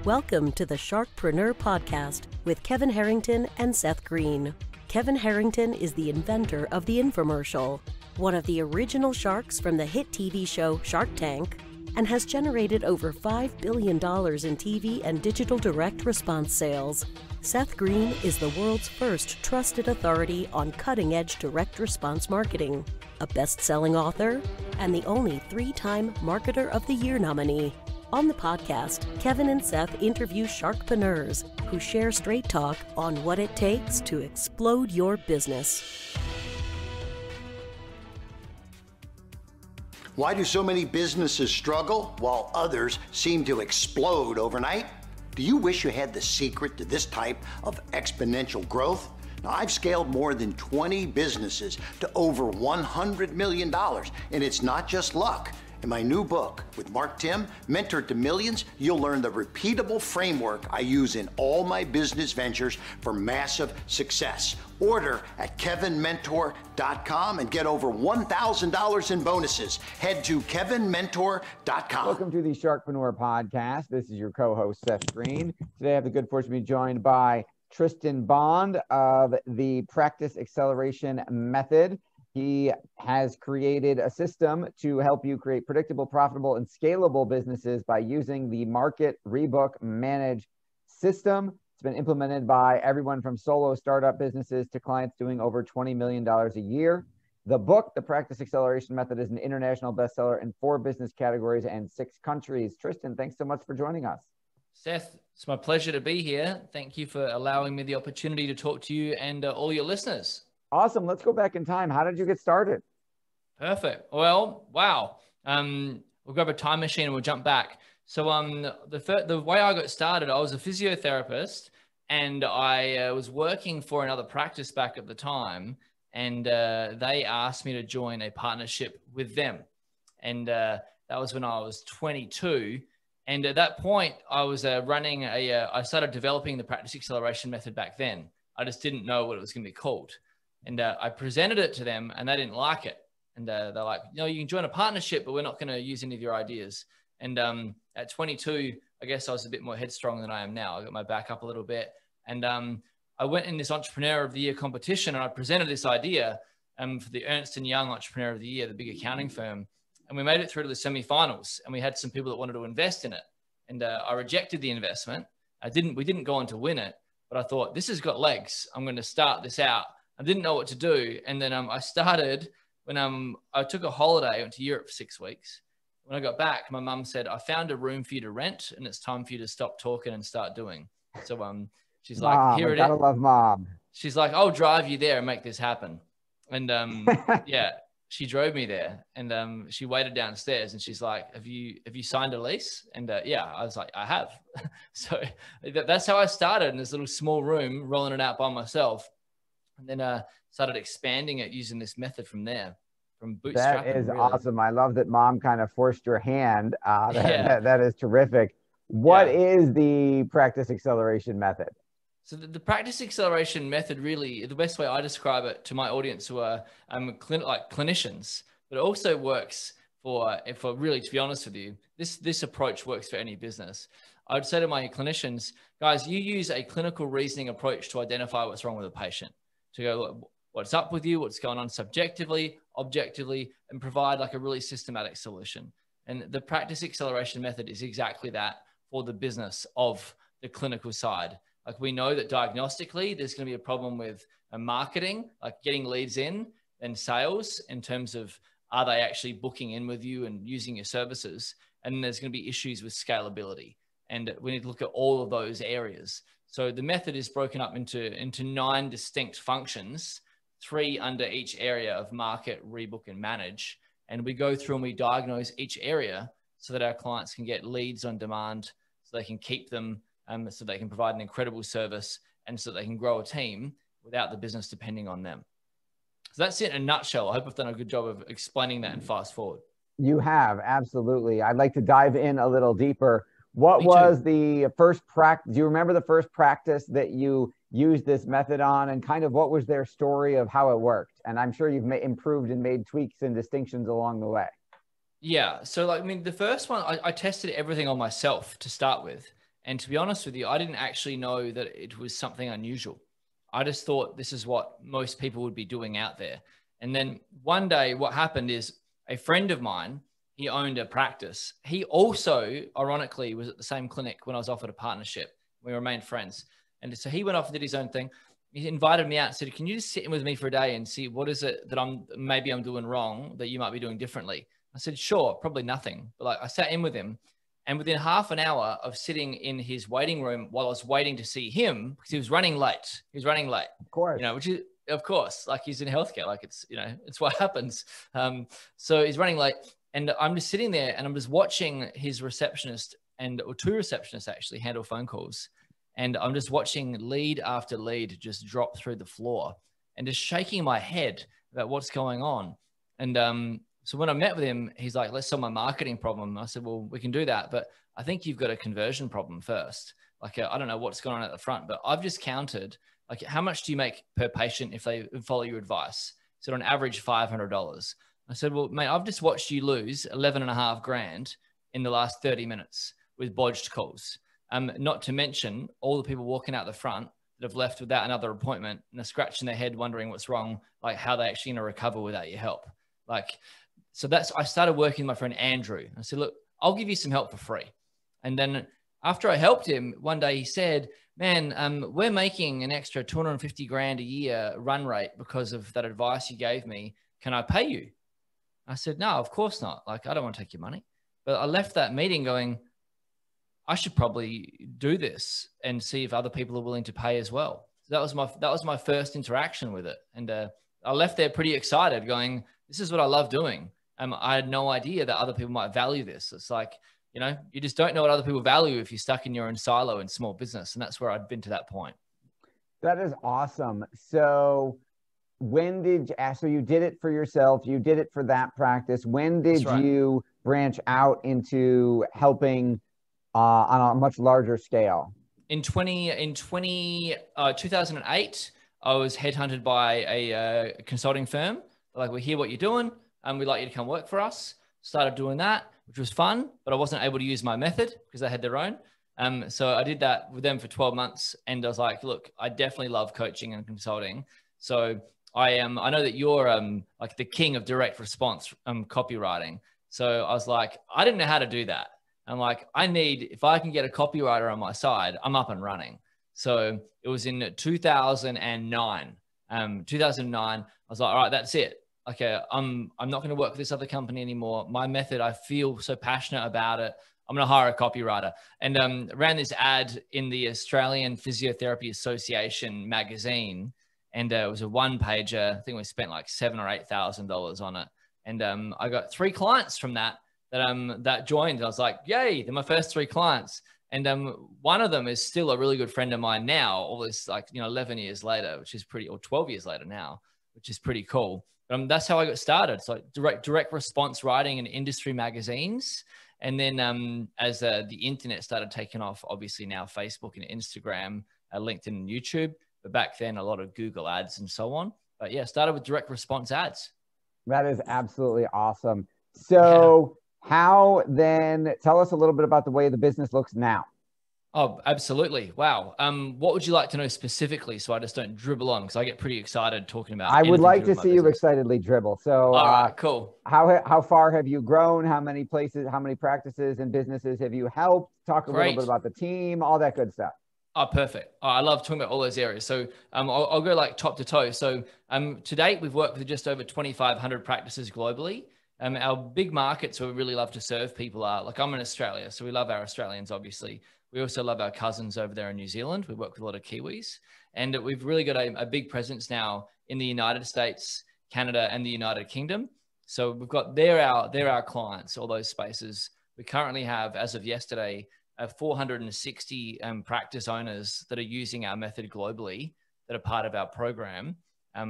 Welcome to the Sharkpreneur podcast with Kevin Harrington and Seth Greene. Kevin Harrington is the inventor of the infomercial, one of the original sharks from the hit TV show Shark Tank, and has generated over $5 billion in TV and digital direct response sales. Seth Greene is the world's first trusted authority on cutting-edge direct response marketing, a best-selling author, and the only 3-time Marketer of the Year nominee. On the podcast, Kevin and Seth interview sharkpreneurs who share straight talk on what it takes to explode your business. Why do so many businesses struggle while others seem to explode overnight? Do you wish you had the secret to this type of exponential growth? Now, I've scaled more than 20 businesses to over $100 million, and it's not just luck. In my new book with Mark Tim, Mentor to Millions, you'll learn the repeatable framework I use in all my business ventures for massive success. Order at kevinmentor.com and get over $1,000 in bonuses. Head to kevinmentor.com. Welcome to the Sharkpreneur podcast. This is your co-host, Seth Greene. Today I have the good fortune to be joined by Tristan Bond of the Practice Acceleration Method. He has created a system to help you create predictable, profitable, and scalable businesses by using the Market Rebook Manage system. It's been implemented by everyone from solo startup businesses to clients doing over $20 million a year. The book, The Practice Acceleration Method, is an international bestseller in 4 business categories and 6 countries. Tristan, thanks so much for joining us. Seth, it's my pleasure to be here. Thank you for allowing me the opportunity to talk to you and all your listeners. Awesome. Let's go back in time. How did you get started? Perfect. Well, wow. We'll grab a time machine and we'll jump back. So the way I got started, I was a physiotherapist and I was working for another practice back at the time. And they asked me to join a partnership with them. And that was when I was 22. And at that point, I was I started developing the practice acceleration method back then. I just didn't know what it was going to be called. And I presented it to them and they didn't like it. And they're like, you can join a partnership, but we're not going to use any of your ideas. And at 22, I guess I was a bit more headstrong than I am now. I got my back up a little bit. And I went in this Entrepreneur of the Year competition and I presented this idea for the Ernst & Young Entrepreneur of the Year, the big accounting firm. And we made it through to the semifinals and we had some people that wanted to invest in it. And I rejected the investment. We didn't go on to win it, but I thought this has got legs. I'm going to start this out. I didn't know what to do. And then I started when I took a holiday. I went to Europe for 6 weeks. When I got back, my mum said, I found a room for you to rent and it's time for you to stop talking and start doing. So she's like, here it is. Gotta love mom. She's like, I'll drive you there and make this happen. And yeah, she drove me there and she waited downstairs and she's like, have you signed a lease? And yeah, I was like, I have. So that's how I started in this little small room, rolling it out by myself. And then started expanding it using this method from there, from bootstrapping. That is really awesome. I love that mom kind of forced your hand. That is terrific. What is the practice acceleration method? So the practice acceleration method, really, the best way I describe it to my audience who are like clinicians, but it also works for really, to be honest with you, this approach works for any business. I would say to my clinicians, guys, you use a clinical reasoning approach to identify what's wrong with a patient. To go, what's up with you, what's going on subjectively, objectively, and provide like a really systematic solution. And the practice acceleration method is exactly that for the business of the clinical side. Like we know that diagnostically, there's going to be a problem with marketing, like getting leads in, and sales in terms of are they actually booking in with you and using your services? And there's going to be issues with scalability. And we need to look at all of those areas. So the method is broken up into 9 distinct functions, 3 under each area of market, rebook, and manage. And we go through and we diagnose each area so that our clients can get leads on demand, so they can keep them, so they can provide an incredible service, and so they can grow a team without the business depending on them. So that's it in a nutshell. I hope I've done a good job of explaining that and fast forward. You have, absolutely. I'd like to dive in a little deeper. What was the first practice? Do you remember the first practice that you used this method on, and kind of what was their story of how it worked? And I'm sure you've improved and made tweaks and distinctions along the way. Yeah. So like, I mean, the first one, I tested everything on myself to start with. And to be honest with you, I didn't actually know that it was something unusual. I just thought this is what most people would be doing out there. And then one day what happened is a friend of mine, he owned a practice. He also, ironically, was at the same clinic when I was offered a partnership. We remained friends. And so he went off and did his own thing. He invited me out and said, can you just sit in with me for a day and see what is it that maybe I'm doing wrong that you might be doing differently? I said, sure, probably nothing. But like I sat in with him, and within half an hour of sitting in his waiting room while I was waiting to see him, because he was running late. He was running late. Of course. You know, which is, of course, like he's in healthcare, like it's, you know, it's what happens. So he's running late, and I'm just sitting there and I'm just watching his receptionist or two receptionists actually handle phone calls. And I'm just watching lead after lead just drop through the floor and just shaking my head about what's going on. And so when I met with him, he's like, let's solve my marketing problem. I said, well, we can do that, but I think you've got a conversion problem first. Like, I don't know what's going on at the front, but I've just counted, like, how much do you make per patient if they follow your advice? So on average, $500. I said, well, mate, I've just watched you lose 11.5 grand in the last 30 minutes with bodged calls. Not to mention all the people walking out the front that have left without another appointment and are scratching their head wondering what's wrong, like how they actually going to recover without your help. Like, so I started working with my friend Andrew. I said, look, I'll give you some help for free. And then after I helped him, one day he said, man, we're making an extra 250 grand a year run rate because of that advice you gave me. Can I pay you? I said, no, of course not. Like, I don't want to take your money. But I left that meeting going, I should probably do this and see if other people are willing to pay as well. So that was my first interaction with it. And I left there pretty excited going, this is what I love doing. I had no idea that other people might value this. It's like, you know, you just don't know what other people value if you're stuck in your own silo in small business. And that's where I'd been to that point. That is awesome. So so you did it for yourself, you did it for that practice. When did you branch out into helping on a much larger scale? In 2008, I was headhunted by a consulting firm. Like, we hear what you're doing and we'd like you to come work for us. Started doing that, which was fun, but I wasn't able to use my method because they had their own. So I did that with them for 12 months. And I was like, look, I definitely love coaching and consulting. So I know that you're like the king of direct response copywriting. So I was like, I didn't know how to do that. I'm like, if I can get a copywriter on my side, I'm up and running. So it was in 2009. 2009, I was like, all right, that's it. Okay, I'm not going to work with this other company anymore. My method, I feel so passionate about it. I'm going to hire a copywriter. And ran this ad in the Australian Physiotherapy Association magazine. And it was a one-pager. I think we spent like $7,000 or $8,000 on it. And I got 3 clients from that joined. I was like, yay, they're my first 3 clients. And one of them is still a really good friend of mine now, all this, like, 11 years later, which is or 12 years later now, which is pretty cool. That's how I got started. So direct response writing in industry magazines. And then as the internet started taking off, obviously now Facebook and Instagram, LinkedIn and YouTube, but back then a lot of Google ads and so on. But yeah, started with direct response ads. That is absolutely awesome. So how then, tell us a little bit about the way the business looks now. Oh, absolutely. Wow. What would you like to know specifically so I just don't dribble on? Because I get pretty excited talking about I would like to see you excitedly dribble. So all right, cool. How far have you grown? How many places, how many practices and businesses have you helped? Talk a little bit about the team, all that good stuff. Oh, perfect. Oh, I love talking about all those areas. So I'll go like top to toe. So to date, we've worked with just over 2,500 practices globally. Our big markets where we really love to serve people are, like, I'm in Australia, so we love our Australians, obviously. We also love our cousins over there in New Zealand. We work with a lot of Kiwis. And we've really got a big presence now in the United States, Canada, and the United Kingdom. So we've got, they're our clients, all those spaces. We currently have, as of yesterday, 460 practice owners that are using our method globally that are part of our program,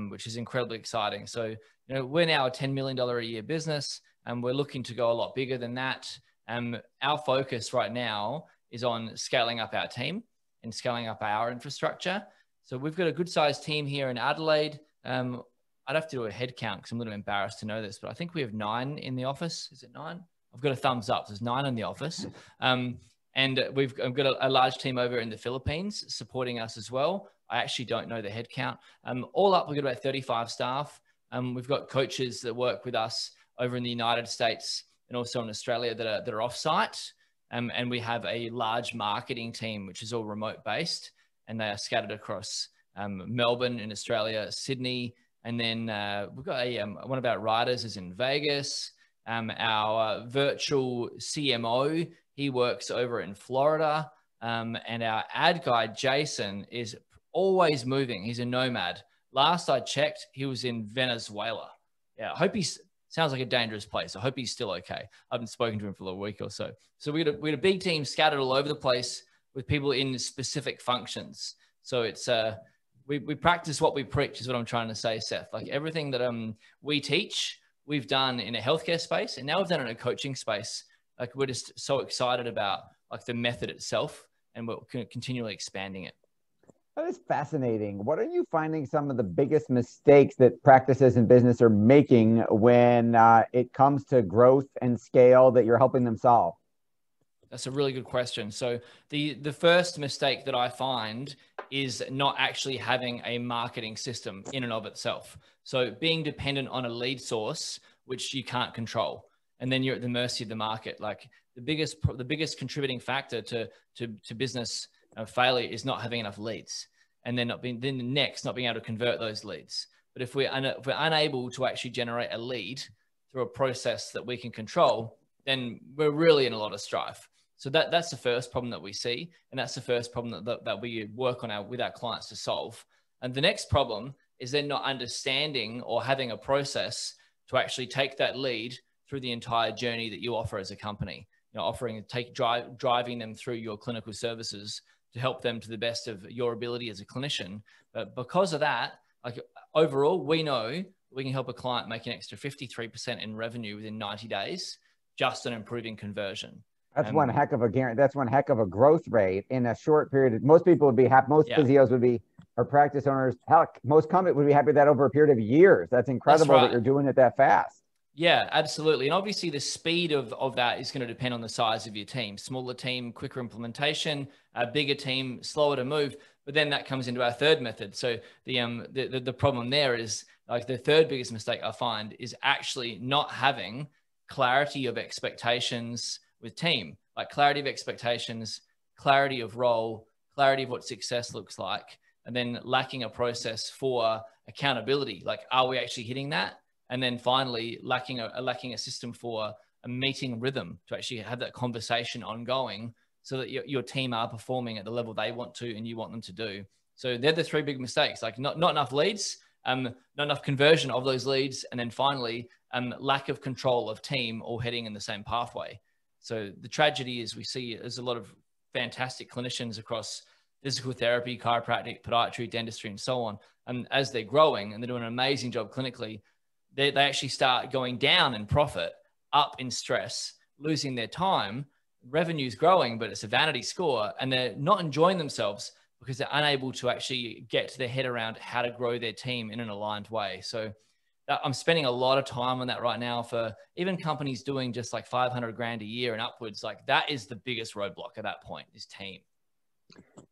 which is incredibly exciting. So, we're now a $10 million a year business, and we're looking to go a lot bigger than that. Our focus right now is on scaling up our team and scaling up our infrastructure. So we've got a good sized team here in Adelaide. I'd have to do a head count because I'm a little embarrassed to know this, but I think we have 9 in the office. Is it 9? I've got a thumbs up. There's 9 in the office. And I've got a large team over in the Philippines supporting us as well. I actually don't know the head count. All up, we've got about 35 staff. We've got coaches that work with us over in the United States and also in Australia that are off-site. And we have a large marketing team, which is all remote based, and they are scattered across Melbourne in Australia, Sydney, and then we've got one of our writers is in Vegas. Our virtual CMO, he works over in Florida. And our ad guy, Jason, is always moving. He's a nomad. Last I checked, he was in Venezuela. Yeah, I hope sounds like a dangerous place. I hope he's still okay. I haven't spoken to him for a week or so. So we had a big team scattered all over the place with people in specific functions. So it's we practice what we preach is what I'm trying to say, Seth. Like everything that we teach, we've done in a healthcare space, and now we've done it in a coaching space. Like we're just so excited about like the method itself, and we're continually expanding it. That is fascinating. What are you finding some of the biggest mistakes that practices in business are making when it comes to growth and scale that you're helping them solve? That's a really good question. So the first mistake that I find is not actually having a marketing system in and of itself. So being dependent on a lead source, which you can't control, and then you're at the mercy of the market. Like the biggest contributing factor to business failure is not having enough leads, and then not being able to convert those leads. But if we're unable to actually generate a lead through a process that we can control, then we're really in a lot of strife. So that's the first problem that we see, and that's the first problem that we work on with our clients to solve. And the next problem is they're not understanding or having a process to actually take that lead through the entire journey that you offer as a company. You know, driving them through your clinical services to help them to the best of your ability as a clinician. But because of that, like overall, we know we can help a client make an extra 53% in revenue within 90 days, just on improving conversion. That's one heck of a guarantee. That's one heck of a growth rate in a short period. Most people would be happy. Most physios would be, or practice owners, heck, most companies would be happy with that over a period of years. That's incredible that you're doing it that fast. Yeah, absolutely. And obviously the speed of that is going to depend on the size of your team. Smaller team, quicker implementation, a bigger team, slower to move. But then that comes into our third method. So the problem there is like the third biggest mistake I find is actually not having clarity of expectations with team, like clarity of expectations, clarity of role, clarity of what success looks like, and then lacking a process for accountability. Like, are we actually hitting that? And then finally, lacking a system for a meeting rhythm to actually have that conversation ongoing so that your team are performing at the level they want to and you want them to do. So they're the three big mistakes, like not enough leads, not enough conversion of those leads, and then finally, lack of control of team all heading in the same pathway. So the tragedy is we see there's a lot of fantastic clinicians across physical therapy, chiropractic, podiatry, dentistry, and so on. And as they're growing and they're doing an amazing job clinically, they actually start going down in profit, up in stress, losing their time. Revenue's growing, but it's a vanity score, and they're not enjoying themselves because they're unable to actually get their head around how to grow their team in an aligned way. So I'm spending a lot of time on that right now for even companies doing just like 500 grand a year and upwards. Like that is the biggest roadblock at that point is team.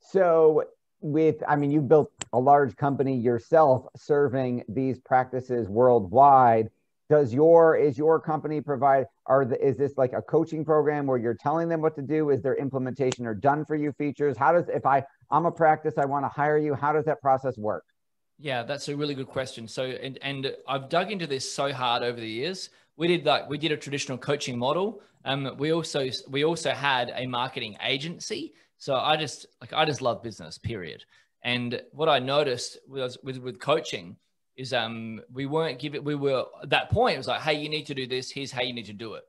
So you built a large company yourself serving these practices worldwide. Is your company provide, is this like a coaching program where you're telling them what to do? Is there implementation or done for you features? if I'm a practice, I want to hire you, how does that process work? Yeah, that's a really good question. So, and I've dug into this so hard over the years. We did a traditional coaching model. We also had a marketing agency. So I just love business, period. And what I noticed was with coaching is we were at that point, it was like, hey, you need to do this. Here's how you need to do it,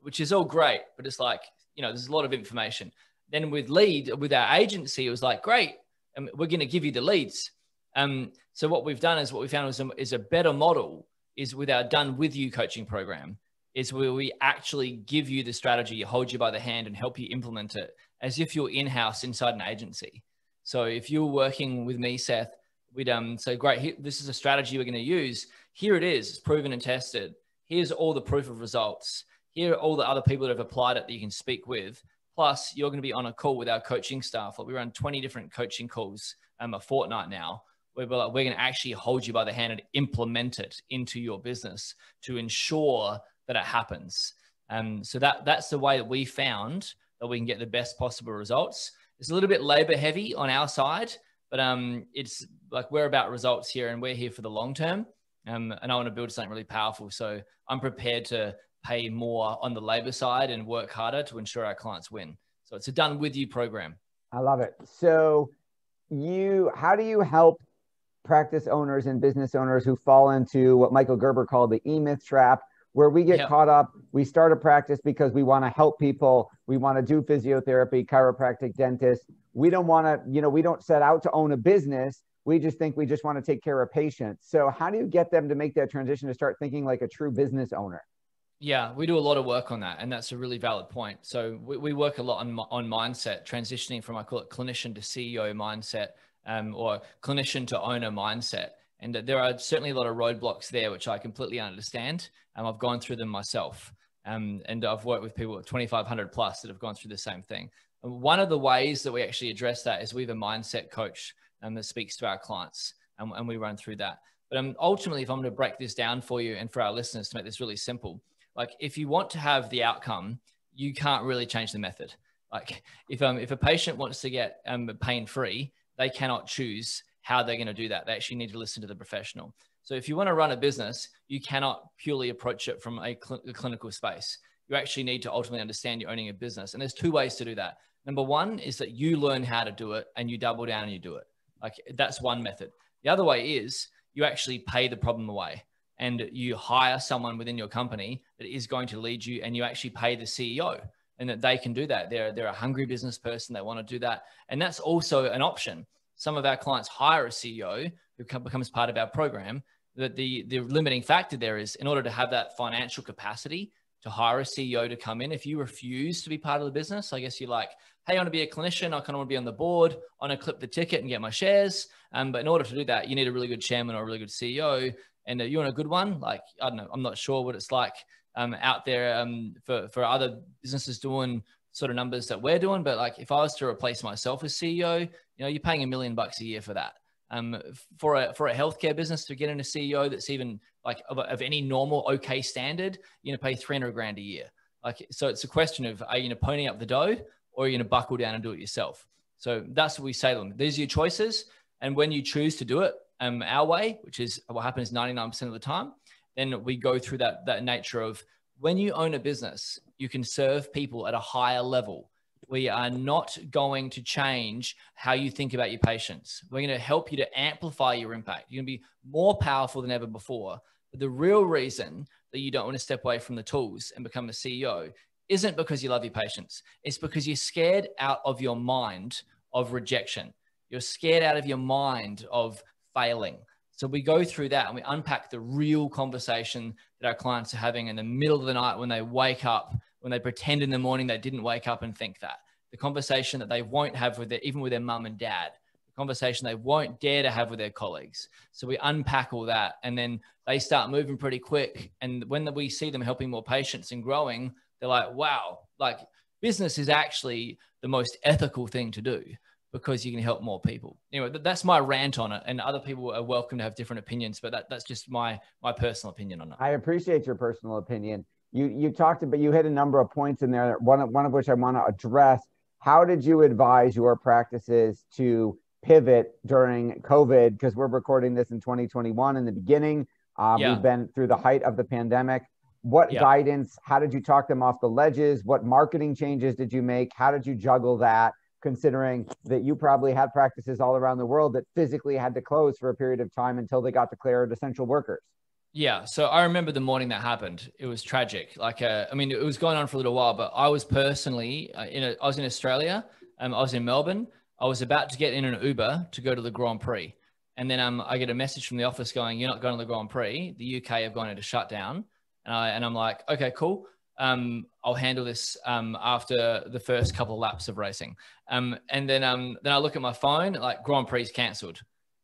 which is all great. But it's like, there's a lot of information. Then with our agency, it was like, great, we're going to give you the leads. So what we found is a better model is with our done with you coaching program is where we actually give you the strategy, hold you by the hand and help you implement it as if you're in-house inside an agency. So if you're working with me, Seth, we'd say, great, this is a strategy we're going to use. Here it is. It's proven and tested. Here's all the proof of results. Here are all the other people that have applied it that you can speak with. Plus, you're going to be on a call with our coaching staff. Like we run 20 different coaching calls a fortnight now. We're going to actually hold you by the hand and implement it into your business to ensure that it happens. So that's the way that we found that we can get the best possible results. It's a little bit labor heavy on our side, but it's like we're about results here and we're here for the long term. And I want to build something really powerful. So I'm prepared to pay more on the labor side and work harder to ensure our clients win. So it's a done with you program. I love it. So how do you help practice owners and business owners who fall into what Michael Gerber called the E-myth trap, where we get caught up, we start a practice because we want to help people. We want to do physiotherapy, chiropractic, dentist. We don't want to, we don't set out to own a business. We just think we just want to take care of patients. So how do you get them to make that transition to start thinking like a true business owner? Yeah, we do a lot of work on that. And that's a really valid point. So we work a lot on mindset, transitioning from, I call it clinician to CEO mindset, or clinician to owner mindset. And there are certainly a lot of roadblocks there, which I completely understand. I've gone through them myself. And I've worked with people at 2,500 plus that have gone through the same thing. And one of the ways that we actually address that is we have a mindset coach that speaks to our clients, and we run through that. But ultimately, if I'm going to break this down for you and for our listeners to make this really simple, like if you want to have the outcome, you can't really change the method. Like if a patient wants to get pain-free, they cannot choose how they're going to do that. They actually need to listen to the professional. So if you want to run a business, you cannot purely approach it from a clinical space. You actually need to ultimately understand you're owning a business. And there's two ways to do that. Number one is that you learn how to do it and you double down and you do it. Like that's one method. The other way is you actually pay the problem away and you hire someone within your company that is going to lead you, and you actually pay the CEO and that they can do that. They're a hungry business person. They want to do that. And that's also an option. Some of our clients hire a CEO who becomes part of our program. That the limiting factor there is, in order to have that financial capacity to hire a CEO to come in, if you refuse to be part of the business, I guess you're like, hey, I want to be a clinician. I kind of want to be on the board. I want to clip the ticket and get my shares. But in order to do that, you need a really good chairman or a really good CEO. And you want a good one? Like, I don't know, I'm not sure what it's like out there for other businesses doing sort of numbers that we're doing. But like, if I was to replace myself as CEO, you're paying $1 million a year for that. For a healthcare business to get in a CEO that's even like of any normal, okay standard, you're going to pay $300,000 a year. Like, so it's a question of, are you going to pony up the dough or are you going to buckle down and do it yourself? So that's what we say to them. These are your choices. And when you choose to do it our way, which is what happens 99% of the time, then we go through that nature of, when you own a business, you can serve people at a higher level. We are not going to change how you think about your patients. We're going to help you to amplify your impact. You're going to be more powerful than ever before. But the real reason that you don't want to step away from the tools and become a CEO isn't because you love your patients. It's because you're scared out of your mind of rejection. You're scared out of your mind of failing. So we go through that and we unpack the real conversation that our clients are having in the middle of the night when they wake up, when they pretend in the morning they didn't wake up and think that. The conversation that they won't have even with their mum and dad. The conversation they won't dare to have with their colleagues. So we unpack all that, and then they start moving pretty quick. And when we see them helping more patients and growing, they're like, wow, like business is actually the most ethical thing to do, because you can help more people. Anyway, that's my rant on it, and other people are welcome to have different opinions, but that's just my personal opinion on it. I appreciate your personal opinion. You talked about, you hit a number of points in there, one of which I want to address. How did you advise your practices to pivot during COVID? Because we're recording this in 2021 in the beginning. We've been through the height of the pandemic. What guidance, how did you talk them off the ledges? What marketing changes did you make? How did you juggle that, considering that you probably had practices all around the world that physically had to close for a period of time until they got declared essential workers? Yeah. So I remember the morning that happened. It was tragic. Like, I mean, it was going on for a little while, but I was personally I was in Australia. I was in Melbourne. I was about to get in an Uber to go to the Grand Prix. And then I get a message from the office going, you're not going to the Grand Prix. The UK have gone into shutdown. And I'm like, okay, cool. I'll handle this after the first couple of laps of racing. And then I look at my phone, like Grand Prix cancelled.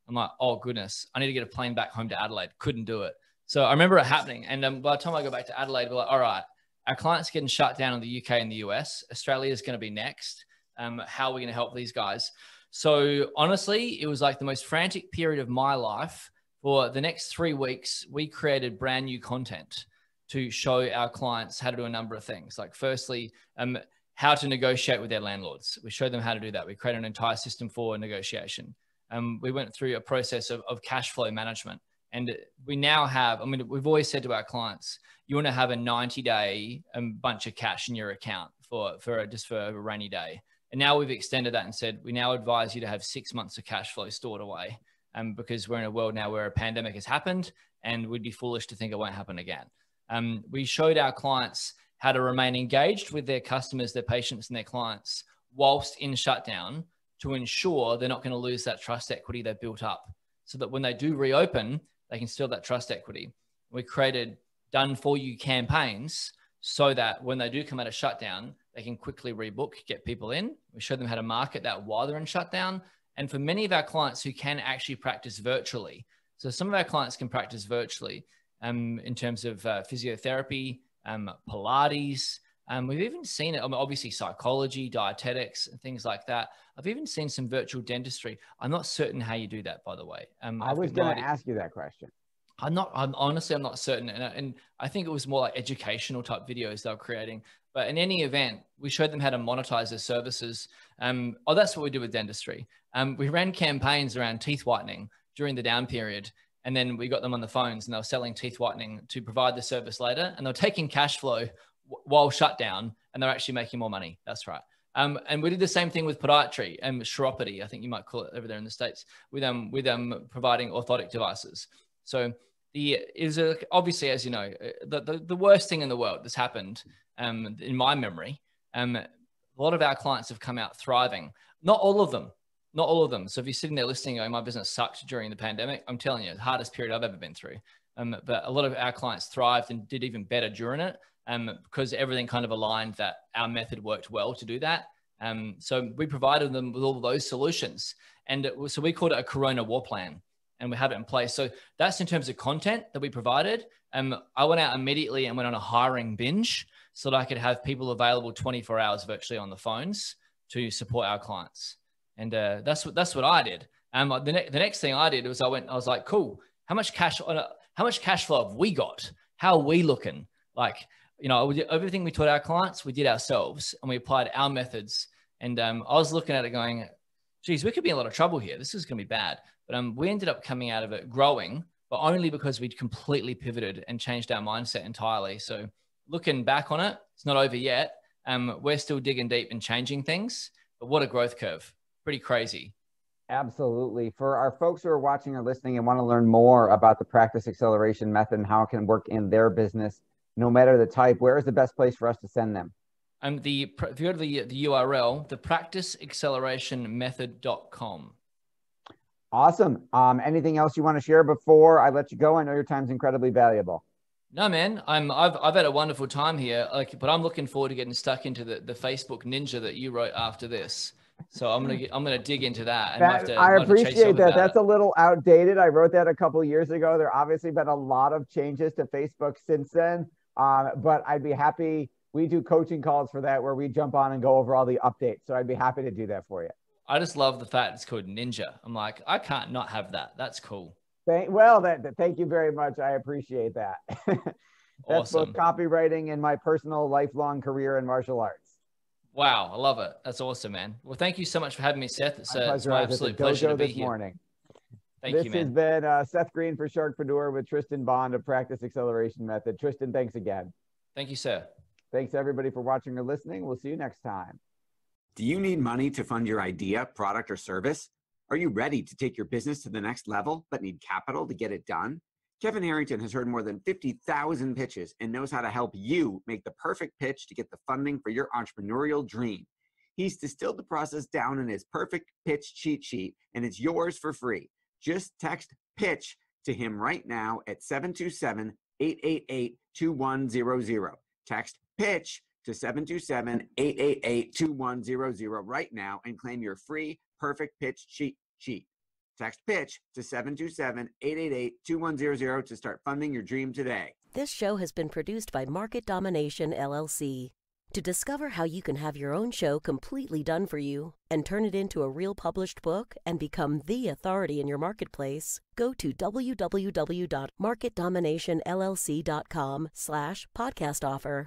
I'm like, oh goodness, I need to get a plane back home to Adelaide. Couldn't do it. So I remember it happening. And by the time I go back to Adelaide, we're like, all right, our clients getting shut down in the UK and the US. Australia is going to be next. How are we going to help these guys? So honestly, it was like the most frantic period of my life. For the next 3 weeks, we created brand new content to show our clients how to do a number of things. Like firstly, how to negotiate with their landlords. We showed them how to do that. We created an entire system for negotiation. We went through a process of cash flow management. And we now have, I mean, we've always said to our clients, you want to have a 90-day bunch of cash in your account for a rainy day. And now we've extended that and said, we now advise you to have 6 months of cash flow stored away, because we're in a world now where a pandemic has happened and we'd be foolish to think it won't happen again. We showed our clients how to remain engaged with their customers, their patients and their clients whilst in shutdown to ensure they're not going to lose that trust equity they've built up, so that when they do reopen, they can still have that trust equity. We created done for you campaigns so that when they do come out of shutdown, they can quickly rebook, get people in. We show them how to market that while they're in shutdown. And for many of our clients who can actually practice virtually, so some of our clients can practice virtually in terms of physiotherapy, Pilates. We've even seen it, obviously psychology, dietetics, and things like that. I've even seen some virtual dentistry. I'm not certain how you do that, by the way. I was going to ask you that question. I'm honestly not certain. And I think it was more like educational type videos they were creating. But in any event, we showed them how to monetize their services. That's what we do with dentistry. We ran campaigns around teeth whitening during the down period. And then we got them on the phones and they were selling teeth whitening to provide the service later. And they were taking cash flow while shut down, and they're actually making more money. That's right. And we did the same thing with podiatry and chiropody, I think you might call it over there in the States, with providing orthotic devices. So obviously, as you know, the worst thing in the world that's happened in my memory. A lot of our clients have come out thriving. Not all of them. Not all of them. So if you're sitting there listening, going, my business sucked during the pandemic, I'm telling you, the hardest period I've ever been through. But a lot of our clients thrived and did even better during it, because everything kind of aligned that our method worked well to do that. So we provided them with all those solutions. And so we called it a Corona War Plan, and we have it in place. So that's in terms of content that we provided. I went out immediately and went on a hiring binge so that I could have people available 24 hours virtually on the phones to support our clients. And that's what I did. The next thing I did was I was like, cool, how much cash flow have we got? How are we looking? Like, everything we taught our clients, we did ourselves, and we applied our methods. And I was looking at it going, geez, we could be in a lot of trouble here. This is going to be bad. But we ended up coming out of it growing, but only because we'd completely pivoted and changed our mindset entirely. So looking back on it, it's not over yet. We're still digging deep and changing things, but what a growth curve. Pretty crazy. Absolutely. For our folks who are watching or listening and want to learn more about the practice acceleration method and how it can work in their business, no matter the type, where is the best place for us to send them? If you go to the URL, thepracticeaccelerationmethod.com. Awesome. Anything else you want to share before I let you go? I know your time's incredibly valuable. No, man, I've had a wonderful time here. But I'm looking forward to getting stuck into the Facebook Ninja that you wrote after this. So I'm gonna dig into that. And I appreciate that. That's a little outdated. I wrote that a couple of years ago. There obviously been a lot of changes to Facebook since then. But I'd be happy. We do coaching calls for that where we jump on and go over all the updates. So I'd be happy to do that for you. I just love the fact it's called Ninja. I'm like, I can't not have that. That's cool. Thank you very much. I appreciate that. That's awesome. Both copywriting and my personal lifelong career in martial arts. Wow, I love it. That's awesome, man. Well, thank you so much for having me, Seth. It's my absolute pleasure to be here. Morning. Thank you, man. This has been Seth Greene for Sharkpreneur with Tristan Bond of Practice Acceleration Method. Tristan, thanks again. Thank you, sir. Thanks, everybody, for watching or listening. We'll see you next time. Do you need money to fund your idea, product, or service? Are you ready to take your business to the next level but need capital to get it done? Kevin Harrington has heard more than 50,000 pitches and knows how to help you make the perfect pitch to get the funding for your entrepreneurial dream. He's distilled the process down in his perfect pitch cheat sheet, and it's yours for free. Just text PITCH to him right now at 727-888-2100. Text PITCH to 727-888-2100 right now and claim your free perfect pitch cheat sheet. Text PITCH to 727-888-2100 to start funding your dream today. This show has been produced by Market Domination, LLC. To discover how you can have your own show completely done for you and turn it into a real published book and become the authority in your marketplace, go to www.marketdominationllc.com/podcast offer.